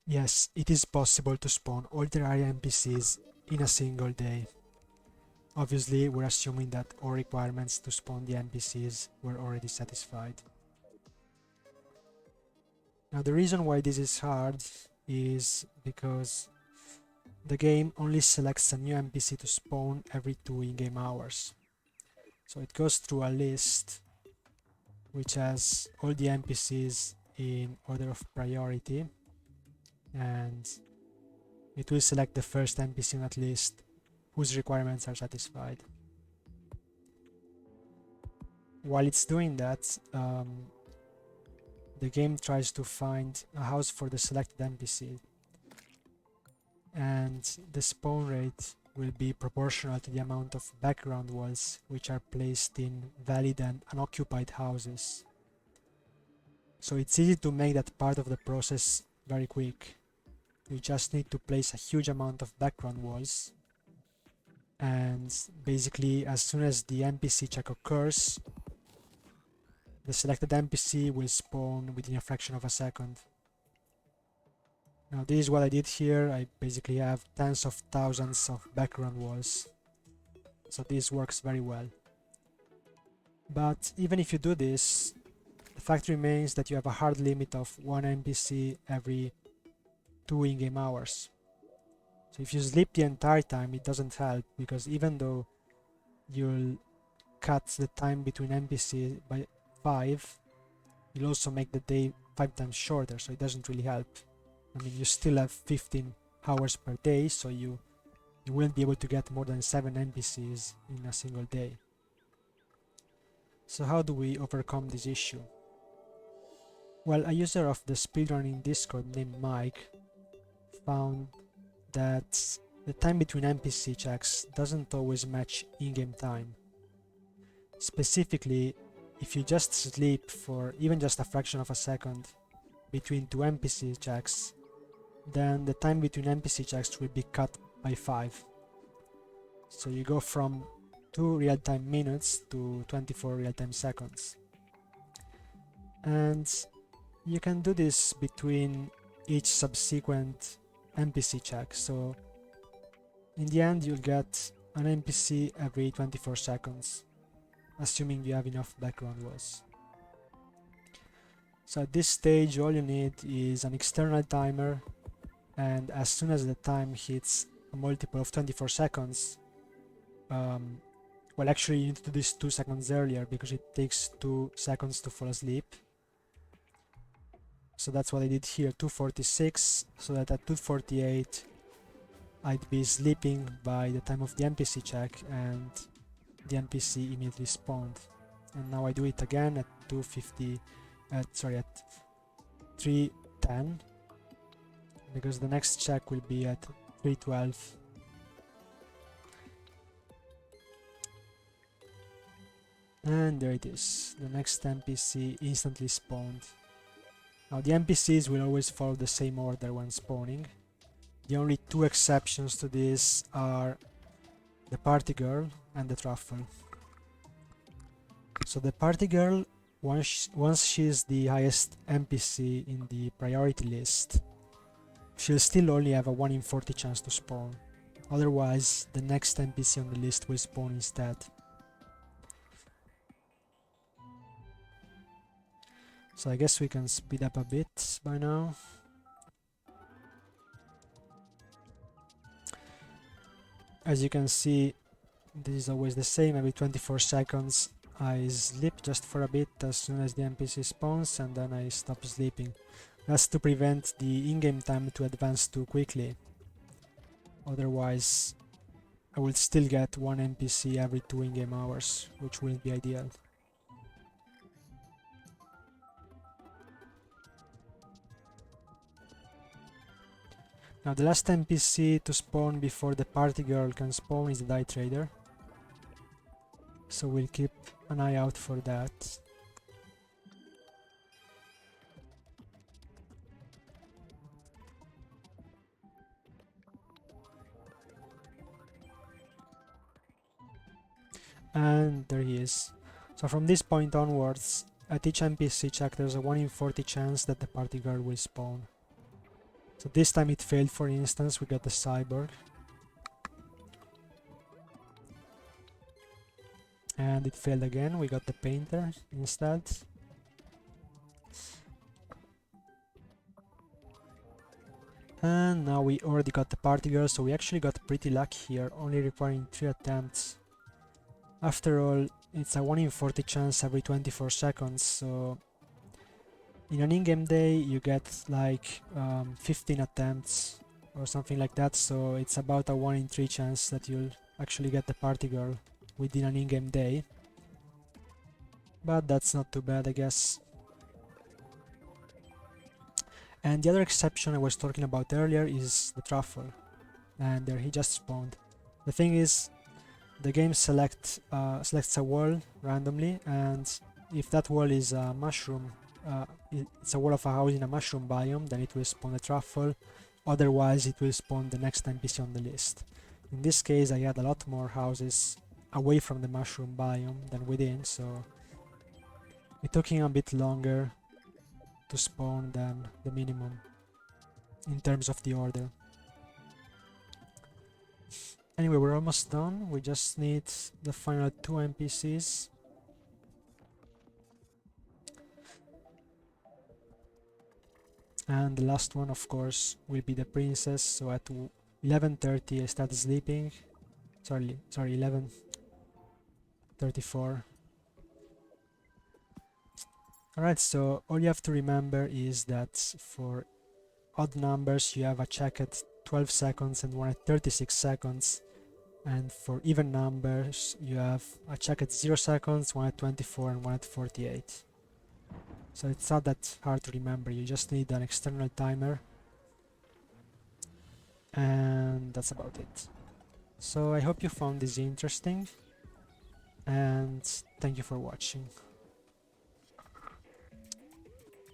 Yes, it is possible to spawn all Terraria NPCs in a single day. Obviously, we're assuming that all requirements to spawn the NPCs were already satisfied. Now, the reason why this is hard is because the game only selects a new NPC to spawn every 2 in-game hours. So it goes through a list which has all the NPCs in order of priority, and it will select the first NPC on that list whose requirements are satisfied. While it's doing that, the game tries to find a house for the selected NPC, and the spawn rate will be proportional to the amount of background walls which are placed in valid and unoccupied houses. So it's easy to make that part of the process very quick. You just need to place a huge amount of background walls, and basically as soon as the NPC check occurs, the selected NPC will spawn within a fraction of a second. Now this is what I did here. I basically have tens of thousands of background walls, so this works very well. But even if you do this, the fact remains that you have a hard limit of 1 NPC every 2 in-game hours. So if you sleep the entire time, it doesn't help, because even though you'll cut the time between NPC by 5, you'll also make the day 5 times shorter, so it doesn't really help. I mean, you still have 15 hours per day, so you won't be able to get more than 7 NPCs in a single day. So how do we overcome this issue? Well, a user of the speedrunning Discord named Mike found that the time between NPC checks doesn't always match in-game time. Specifically, if you just sleep for even just a fraction of a second between 2 NPC checks, then the time between NPC checks will be cut by 5. So you go from 2 real-time minutes to 24 real-time seconds. And you can do this between each subsequent NPC check. So in the end, you'll get an NPC every 24 seconds, assuming you have enough background walls. So at this stage, all you need is an external timer, and as soon as the time hits a multiple of 24 seconds, well, actually you need to do this 2 seconds earlier because it takes 2 seconds to fall asleep. So that's what I did here, 2:46, so that at 2:48 I'd be sleeping by the time of the NPC check and the NPC immediately spawned. And now I do it again at 3:10, because the next check will be at 3:12. And there it is, the next NPC instantly spawned. Now the NPCs will always follow the same order when spawning. The only 2 exceptions to this are the party girl and the truffle. So the party girl, once she's the highest NPC in the priority list, she'll still only have a 1 in 40 chance to spawn. Otherwise, the next NPC on the list will spawn instead. So I guess we can speed up a bit by now. As you can see, this is always the same. Every 24 seconds I sleep just for a bit as soon as the NPC spawns, and then I stop sleeping. That's to prevent the in-game time to advance too quickly. Otherwise, I will still get 1 NPC every 2 in-game hours, which will be ideal. Now the last NPC to spawn before the party girl can spawn is the die trader. So we'll keep an eye out for that. And there he is. So from this point onwards, at each NPC check there's a 1 in 40 chance that the party girl will spawn. So this time it failed, for instance, we got the cyborg. And it failed again, we got the painter instead. And now we already got the party girl, so we actually got pretty lucky here, only requiring 3 attempts. After all, it's a 1 in 40 chance every 24 seconds, so in an in-game day you get like 15 attempts or something like that, so it's about a 1 in 3 chance that you'll actually get the party girl within an in-game day. But that's not too bad, I guess. And the other exception I was talking about earlier is the truffle, and there he just spawned. The thing is, the game selects a wall randomly, and if that wall is a mushroom, it's a wall of a house in a mushroom biome, then it will spawn a truffle, otherwise it will spawn the next NPC on the list. In this case I had a lot more houses away from the mushroom biome than within, so it took him a bit longer to spawn than the minimum in terms of the order. Anyway, we're almost done, we just need the final 2 NPCs. And the last one, of course, will be the princess, so at 11:30 I started sleeping. Sorry, 11:34. Alright, so all you have to remember is that for odd numbers you have a check at 12 seconds and one at 36 seconds, and for even numbers you have a check at 0 seconds, one at 24 and one at 48. So it's not that hard to remember, you just need an external timer, and that's about it. So I hope you found this interesting, and thank you for watching.